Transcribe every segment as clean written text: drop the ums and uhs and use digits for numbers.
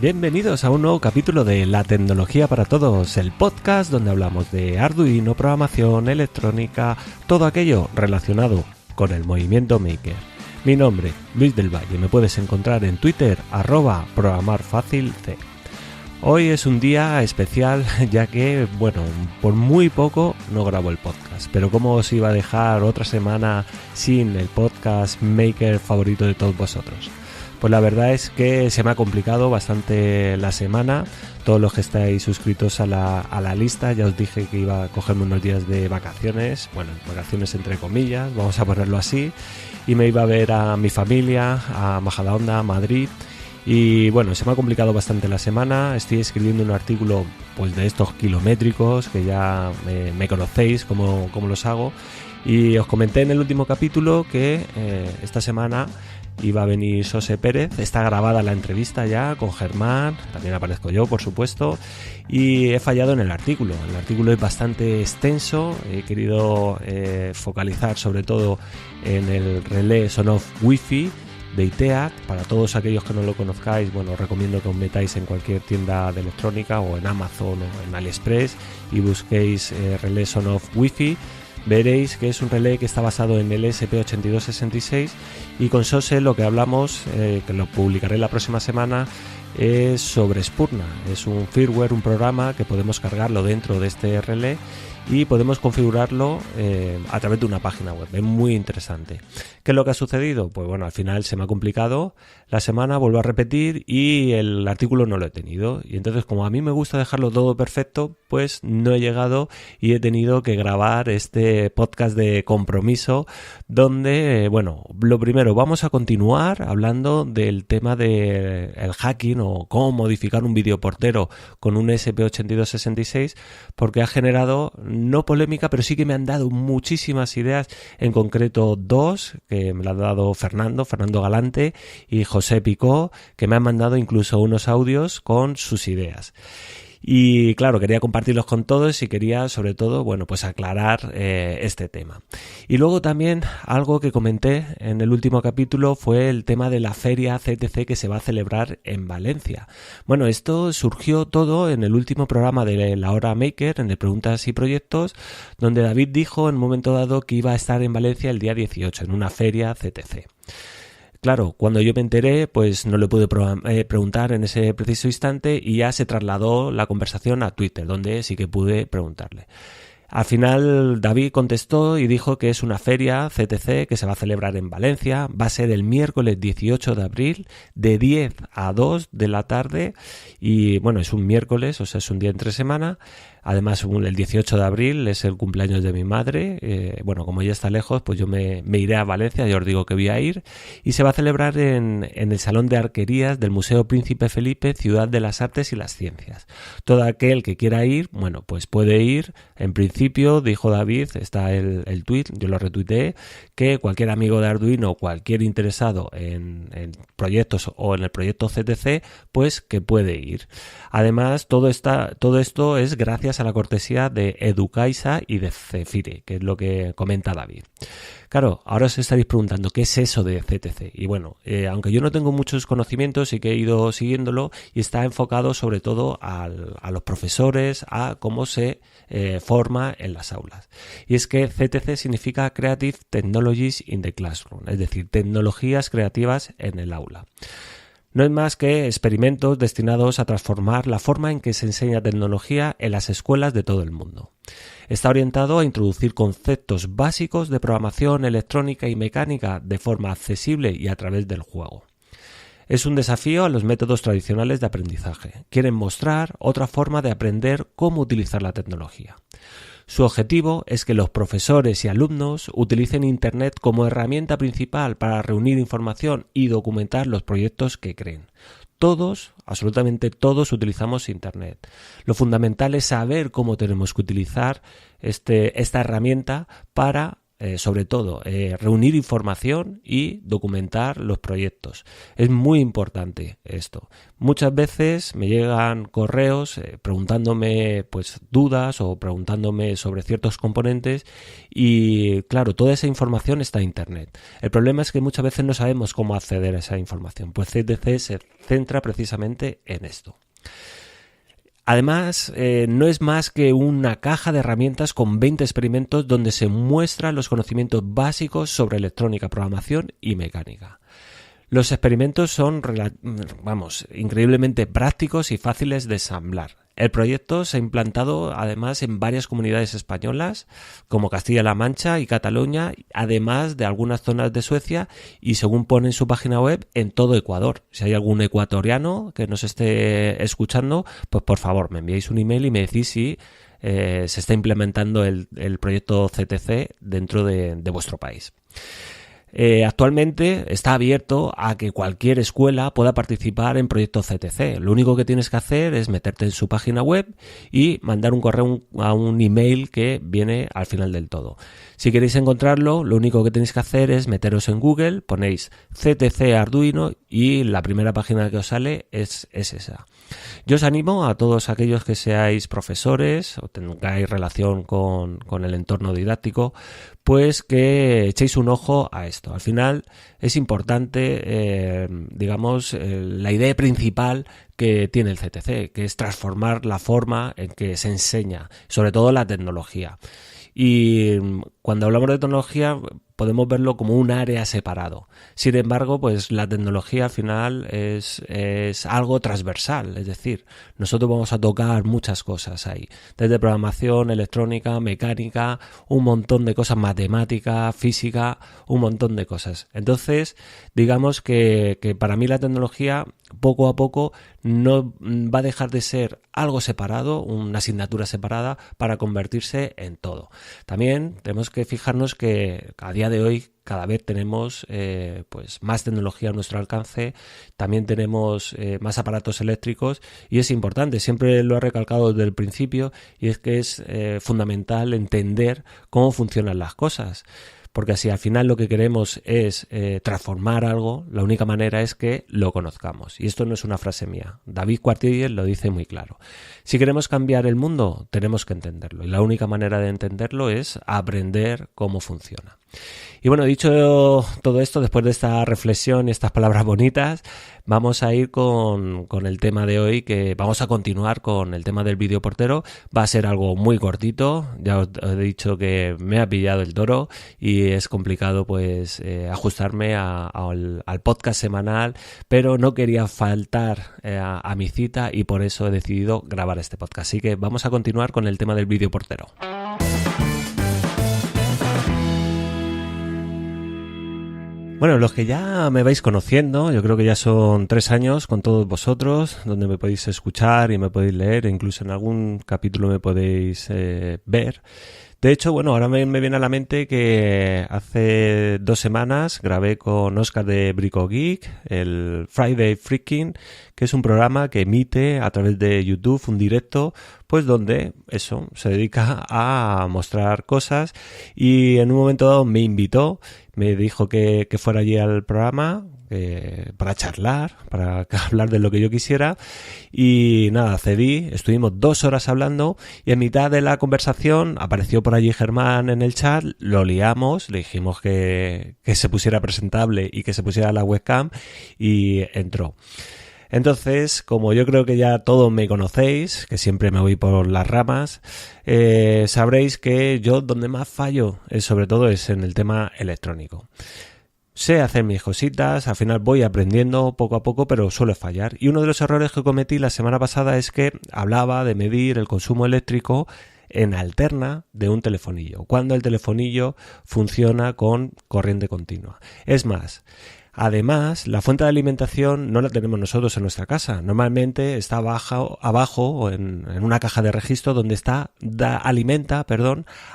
Bienvenidos a un nuevo capítulo de La Tecnología para Todos, el podcast donde hablamos de Arduino, programación, electrónica, todo aquello relacionado con el movimiento maker. Mi nombre, Luis del Valle, me puedes encontrar en Twitter, @programarfacilc. Hoy es un día especial ya que, por muy poco no grabo el podcast, pero ¿cómo os iba a dejar otra semana sin el podcast maker favorito de todos vosotros? Pues la verdad es que se me ha complicado bastante la semana. Todos los que estáis suscritos a la lista, ya os dije que iba a cogerme unos días de vacaciones, vacaciones entre comillas, vamos a ponerlo así, y me iba a ver a mi familia, a Majadahonda, a Madrid, y se me ha complicado bastante la semana. Estoy escribiendo un artículo pues de estos kilométricos, que ya me conocéis cómo los hago, y os comenté en el último capítulo que esta semana iba a venir José Pérez. Está grabada la entrevista ya con Germán, también aparezco yo, por supuesto, y he fallado en el artículo. El artículo es bastante extenso, he querido focalizar sobre todo en el relé Sonoff Wi-Fi de ITEAC. Para todos aquellos que no lo conozcáis, os recomiendo que os metáis en cualquier tienda de electrónica o en Amazon o en AliExpress y busquéis relé Sonoff Wi-Fi. Veréis que es un relé que está basado en el ESP8266, y con José lo que hablamos, que lo publicaré la próxima semana, es sobre Spurna. Es un firmware, un programa que podemos cargarlo dentro de este relé y podemos configurarlo a través de una página web. Es muy interesante. ¿Qué es lo que ha sucedido? Pues al final se me ha complicado la semana, vuelvo a repetir, y el artículo no lo he tenido. Y entonces, como a mí me gusta dejarlo todo perfecto, pues no he llegado y he tenido que grabar este podcast de compromiso donde, lo primero, vamos a continuar hablando del tema del hacking o cómo modificar un videoportero con un ESP8266, porque ha generado no polémica, pero sí que me han dado muchísimas ideas, en concreto dos, que me las ha dado Fernando Galante y José Picó, que me han mandado incluso unos audios con sus ideas. Y claro, quería compartirlos con todos y quería sobre todo, aclarar este tema. Y luego también algo que comenté en el último capítulo fue el tema de la feria CTC que se va a celebrar en Valencia. Esto surgió todo en el último programa de La Hora Maker, en el Preguntas y Proyectos, donde David dijo en un momento dado que iba a estar en Valencia el día 18 en una feria CTC. Claro, cuando yo me enteré, pues no le pude preguntar en ese preciso instante, y ya se trasladó la conversación a Twitter, donde sí que pude preguntarle. Al final David contestó y dijo que es una feria CTC que se va a celebrar en Valencia. Va a ser el miércoles 18 de abril de 10 a 2 de la tarde y es un miércoles, o sea, es un día entre semana. Además, el 18 de abril es el cumpleaños de mi madre. Como ella está lejos, pues yo me iré a Valencia, ya os digo que voy a ir. Y se va a celebrar en el Salón de Arquerías del Museo Príncipe Felipe, Ciudad de las Artes y las Ciencias. Todo aquel que quiera ir, pues puede ir. En principio, dijo David, está el tweet, yo lo retuiteé, que cualquier amigo de Arduino, cualquier interesado en proyectos o en el proyecto CTC, pues que puede ir. Además, todo esto es gracias a la cortesía de Educaisa y de Cefire, que es lo que comenta David. Claro, ahora os estaréis preguntando ¿qué es eso de CTC? Y aunque yo no tengo muchos conocimientos, sí que he ido siguiéndolo, y está enfocado sobre todo a los profesores, a cómo se forma en las aulas. Y es que CTC significa Creative Technologies in the Classroom, es decir, tecnologías creativas en el aula. No es más que experimentos destinados a transformar la forma en que se enseña tecnología en las escuelas de todo el mundo. Está orientado a introducir conceptos básicos de programación electrónica y mecánica de forma accesible y a través del juego. Es un desafío a los métodos tradicionales de aprendizaje. Quieren mostrar otra forma de aprender cómo utilizar la tecnología. Su objetivo es que los profesores y alumnos utilicen Internet como herramienta principal para reunir información y documentar los proyectos que creen. Todos, absolutamente todos, utilizamos Internet. Lo fundamental es saber cómo tenemos que utilizar esta herramienta para sobre todo, reunir información y documentar los proyectos. Es muy importante esto. Muchas veces me llegan correos preguntándome pues dudas o preguntándome sobre ciertos componentes y claro, toda esa información está en Internet. El problema es que muchas veces no sabemos cómo acceder a esa información. Pues CTC se centra precisamente en esto. Además, no es más que una caja de herramientas con 20 experimentos donde se muestran los conocimientos básicos sobre electrónica, programación y mecánica. Los experimentos son, increíblemente prácticos y fáciles de ensamblar. El proyecto se ha implantado además en varias comunidades españolas, como Castilla-La Mancha y Cataluña, además de algunas zonas de Suecia y, según pone en su página web, en todo Ecuador. Si hay algún ecuatoriano que nos esté escuchando, pues por favor me enviáis un email y me decís si se está implementando el proyecto CTC dentro de vuestro país. Actualmente está abierto a que cualquier escuela pueda participar en proyectos CTC. Lo único que tienes que hacer es meterte en su página web y mandar un correo a un email que viene al final del todo. Si queréis encontrarlo, lo único que tenéis que hacer es meteros en Google, ponéis CTC Arduino y la primera página que os sale es esa. Yo os animo a todos aquellos que seáis profesores o tengáis relación con el entorno didáctico, pues que echéis un ojo a esto. Al final es importante, la idea principal que tiene el CTC, que es transformar la forma en que se enseña, sobre todo la tecnología. Y cuando hablamos de tecnología podemos verlo como un área separado. Sin embargo, pues la tecnología al final es algo transversal, es decir, nosotros vamos a tocar muchas cosas ahí, desde programación, electrónica, mecánica, un montón de cosas, matemática, física, un montón de cosas. Entonces, digamos que para mí la tecnología poco a poco no va a dejar de ser algo separado, una asignatura separada, para convertirse en todo. También tenemos que fijarnos que a día de hoy cada vez tenemos pues más tecnología a nuestro alcance, también tenemos más aparatos eléctricos y es importante, siempre lo he recalcado desde el principio, y es que es fundamental entender cómo funcionan las cosas. Porque si al final lo que queremos es transformar algo, la única manera es que lo conozcamos. Y esto no es una frase mía. David Cuartiller lo dice muy claro. Si queremos cambiar el mundo, tenemos que entenderlo. Y la única manera de entenderlo es aprender cómo funciona. Y bueno, dicho todo esto, después de esta reflexión y estas palabras bonitas, vamos a ir con el tema de hoy, que vamos a continuar con el tema del videoportero. Va a ser algo muy cortito, ya os he dicho que me ha pillado el toro y es complicado pues ajustarme al podcast semanal, pero no quería faltar a mi cita y por eso he decidido grabar este podcast. Así que vamos a continuar con el tema del videoportero. Bueno, los que ya me vais conociendo, yo creo que ya son 3 años con todos vosotros, donde me podéis escuchar y me podéis leer, e incluso en algún capítulo me podéis ver. De hecho, bueno, ahora me viene a la mente que hace 2 semanas grabé con Óscar de Brico Geek el Friday Freaking, que es un programa que emite a través de YouTube un directo, pues donde eso se dedica a mostrar cosas, y en un momento dado me invitó, me dijo que fuera allí al programa para charlar, para hablar de lo que yo quisiera, y nada, cedí, estuvimos 2 horas hablando y en mitad de la conversación apareció por allí Germán en el chat, lo liamos, le dijimos que se pusiera presentable y que se pusiera la webcam y entró. Entonces, como yo creo que ya todos me conocéis, que siempre me voy por las ramas, sabréis que yo donde más fallo sobre todo es en el tema electrónico. Sé hacer mis cositas, al final voy aprendiendo poco a poco, pero suelo fallar. Y uno de los errores que cometí la semana pasada es que hablaba de medir el consumo eléctrico en alterna de un telefonillo, cuando el telefonillo funciona con corriente continua. Es más, además, la fuente de alimentación no la tenemos nosotros en nuestra casa. Normalmente está abajo o en una caja de registro donde alimenta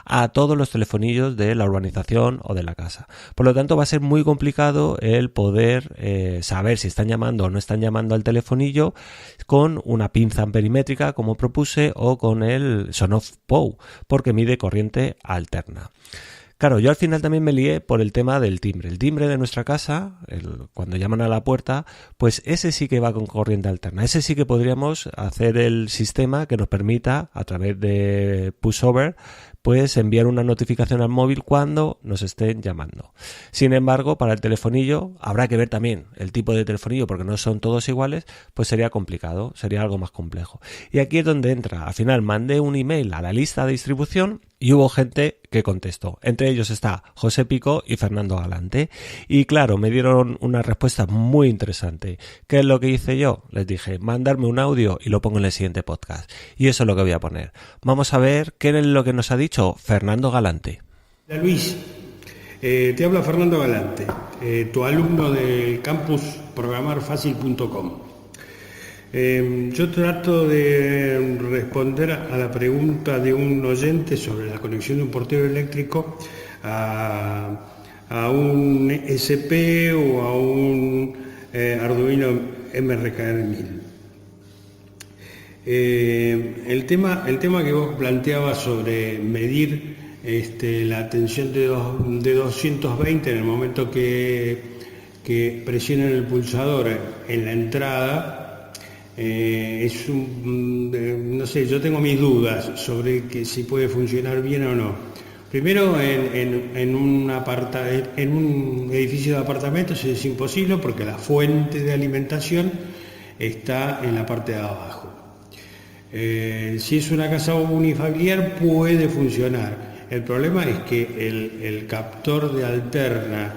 a todos los telefonillos de la urbanización o de la casa. Por lo tanto, va a ser muy complicado el poder saber si están llamando o no están llamando al telefonillo con una pinza amperimétrica, como propuse, o con el Sonoff POW, porque mide corriente alterna. Claro, yo al final también me lié por el tema del timbre. El timbre de nuestra casa, cuando llaman a la puerta, pues ese sí que va con corriente alterna. Ese sí que podríamos hacer el sistema que nos permita, a través de pushover, pues enviar una notificación al móvil cuando nos estén llamando. Sin embargo, para el telefonillo habrá que ver también el tipo de telefonillo, porque no son todos iguales, pues sería complicado, sería algo más complejo. Y aquí es donde entra. Al final mandé un email a la lista de distribución y hubo gente que contestó. Entre ellos está José Pico y Fernando Galante. Y claro, me dieron una respuesta muy interesante. ¿Qué es lo que hice yo? Les dije, mandarme un audio y lo pongo en el siguiente podcast. Y eso es lo que voy a poner. Vamos a ver qué es lo que nos ha dicho Fernando Galante. Hola Luis, te habla Fernando Galante, tu alumno del campus programarfacil.com. Yo trato de responder a la pregunta de un oyente sobre la conexión de un portero eléctrico a un SP o a un Arduino MRKR1000. El tema que vos planteabas sobre medir la tensión de 220 en el momento que presionan el pulsador en la entrada, no sé, yo tengo mis dudas sobre que si puede funcionar bien o no. Primero, en un edificio de apartamentos es imposible porque la fuente de alimentación está en la parte de abajo. Si es una casa unifamiliar puede funcionar. El problema es que el captor de alterna,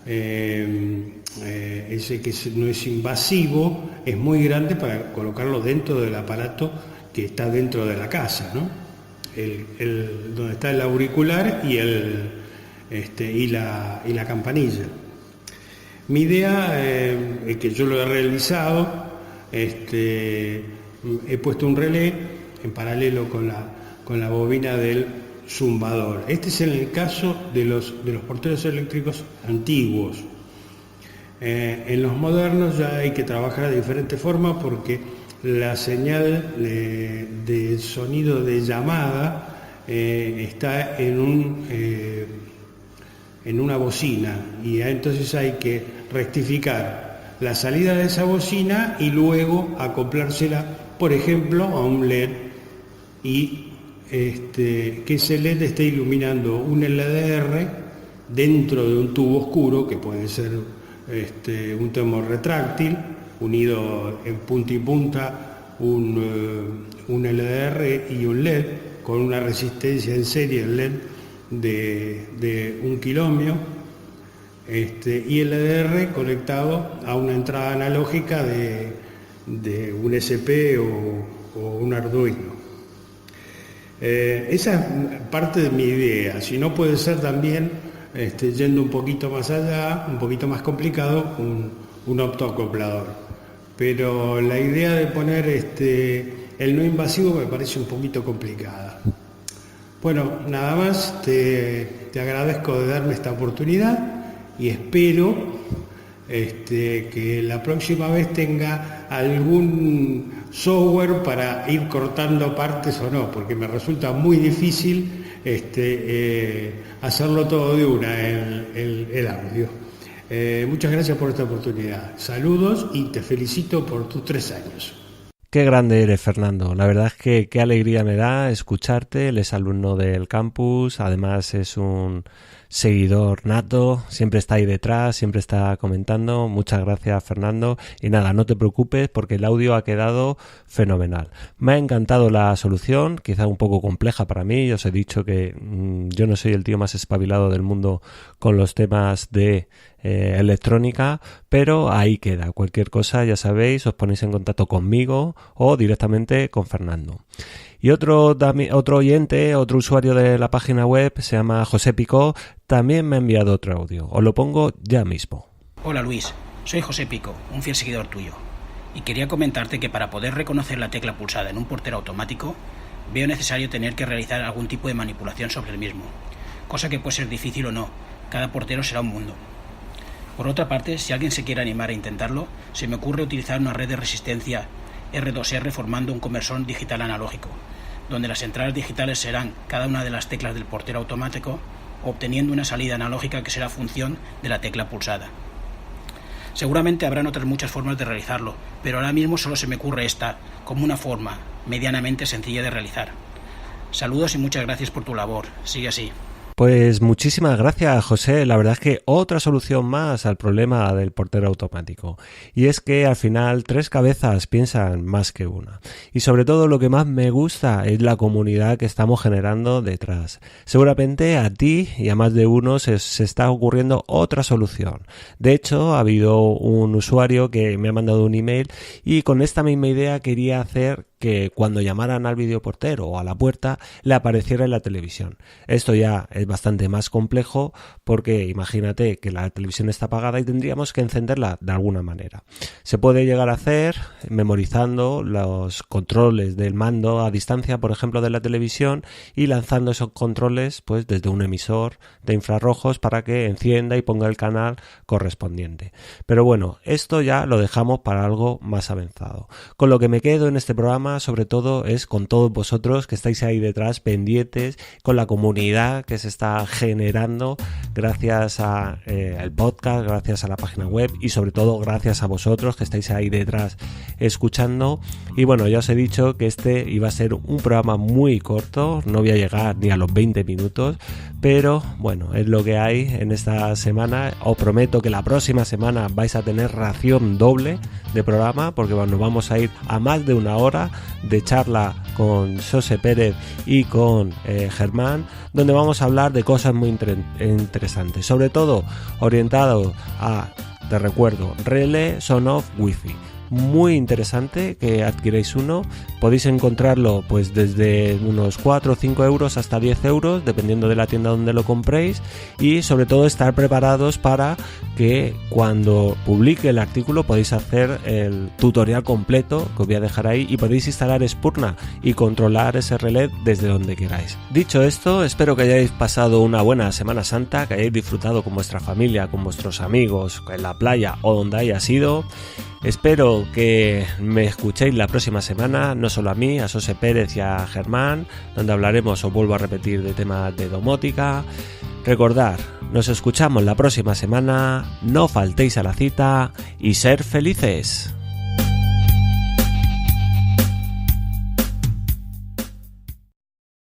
ese que no es invasivo, es muy grande para colocarlo dentro del aparato que está dentro de la casa, ¿no? Donde está el auricular y la campanilla. Mi idea es que yo lo he realizado, he puesto un relé en paralelo con la bobina del zumbador. Este es en el caso de los porteros eléctricos antiguos. En los modernos ya hay que trabajar de diferentes formas porque la señal de sonido de llamada está en una bocina y entonces hay que rectificar la salida de esa bocina y luego acoplársela, por ejemplo, a un LED y que ese LED esté iluminando un LDR dentro de un tubo oscuro, que puede ser un termo retráctil, unido en punta y punta un LDR y un LED, con una resistencia en serie el LED de 1 kiloohmio, y el LDR conectado a una entrada analógica de un SP o un Arduino. Esa es parte de mi idea. Si no, puede ser también, yendo un poquito más allá, un poquito más complicado, un optoacoplador. Pero la idea de poner el no invasivo me parece un poquito complicada. Bueno, nada más, te agradezco de darme esta oportunidad y espero que la próxima vez tenga algún software para ir cortando partes o no, porque me resulta muy difícil hacerlo todo de una, el audio. Muchas gracias por esta oportunidad. Saludos y te felicito por tus 3 años. Qué grande eres, Fernando. La verdad es que qué alegría me da escucharte. Él es alumno del campus, además es un seguidor nato, siempre está ahí detrás, siempre está comentando. Muchas gracias, Fernando. Y nada, no te preocupes porque el audio ha quedado fenomenal. Me ha encantado la solución, quizá un poco compleja para mí. Ya os he dicho que yo no soy el tío más espabilado del mundo con los temas de electrónica, pero ahí queda. Cualquier cosa, ya sabéis, os ponéis en contacto conmigo o directamente con Fernando. Y otro oyente, otro usuario de la página web, se llama José Pico, también me ha enviado otro audio. Os lo pongo ya mismo. Hola Luis, soy José Pico, un fiel seguidor tuyo. Y quería comentarte que para poder reconocer la tecla pulsada en un portero automático, veo necesario tener que realizar algún tipo de manipulación sobre el mismo. Cosa que puede ser difícil o no, cada portero será un mundo. Por otra parte, si alguien se quiere animar a intentarlo, se me ocurre utilizar una red de resistencia R2R formando un conversor digital analógico, donde las entradas digitales serán cada una de las teclas del portero automático obteniendo una salida analógica que será función de la tecla pulsada. Seguramente habrán otras muchas formas de realizarlo, pero ahora mismo solo se me ocurre esta como una forma medianamente sencilla de realizar. Saludos y muchas gracias por tu labor. Sigue así. Pues muchísimas gracias, José. La verdad es que otra solución más al problema del portero automático. Y es que al final 3 cabezas piensan más que una. Y sobre todo lo que más me gusta es la comunidad que estamos generando detrás. Seguramente a ti y a más de uno se está ocurriendo otra solución. De hecho, ha habido un usuario que me ha mandado un email y con esta misma idea quería hacer que cuando llamaran al videoportero o a la puerta le apareciera en la televisión. Esto ya es bastante más complejo porque imagínate que la televisión está apagada y tendríamos que encenderla de alguna manera. Se puede llegar a hacer memorizando los controles del mando a distancia, por ejemplo, de la televisión y lanzando esos controles pues desde un emisor de infrarrojos para que encienda y ponga el canal correspondiente. Pero bueno, esto ya lo dejamos para algo más avanzado. Con lo que me quedo en este programa sobre todo es con todos vosotros que estáis ahí detrás pendientes, con la comunidad que se está generando gracias a el podcast, gracias a la página web y sobre todo gracias a vosotros que estáis ahí detrás escuchando. Y bueno, ya os he dicho que este iba a ser un programa muy corto, no voy a llegar ni a los 20 minutos, pero bueno, es lo que hay en esta semana. Os prometo que la próxima semana vais a tener ración doble de programa porque bueno, vamos a ir a más de una hora de charla con José Pérez y con Germán, donde vamos a hablar de cosas muy interesantes, sobre todo orientado a, te recuerdo, relé son-off wifi. Muy interesante que adquiráis uno. Podéis encontrarlo pues desde unos 4 o 5 euros hasta 10 euros dependiendo de la tienda donde lo compréis, y sobre todo estar preparados para que cuando publique el artículo podéis hacer el tutorial completo que os voy a dejar ahí y podéis instalar Spurna y controlar ese relé desde donde queráis. Dicho esto, espero que hayáis pasado una buena Semana Santa, que hayáis disfrutado con vuestra familia, con vuestros amigos, en la playa o donde haya sido. Espero que me escuchéis la próxima semana, no solo a mí, a José Pérez y a Germán, donde hablaremos, os vuelvo a repetir, de temas de domótica. Recordad, nos escuchamos la próxima semana, no faltéis a la cita y ser felices.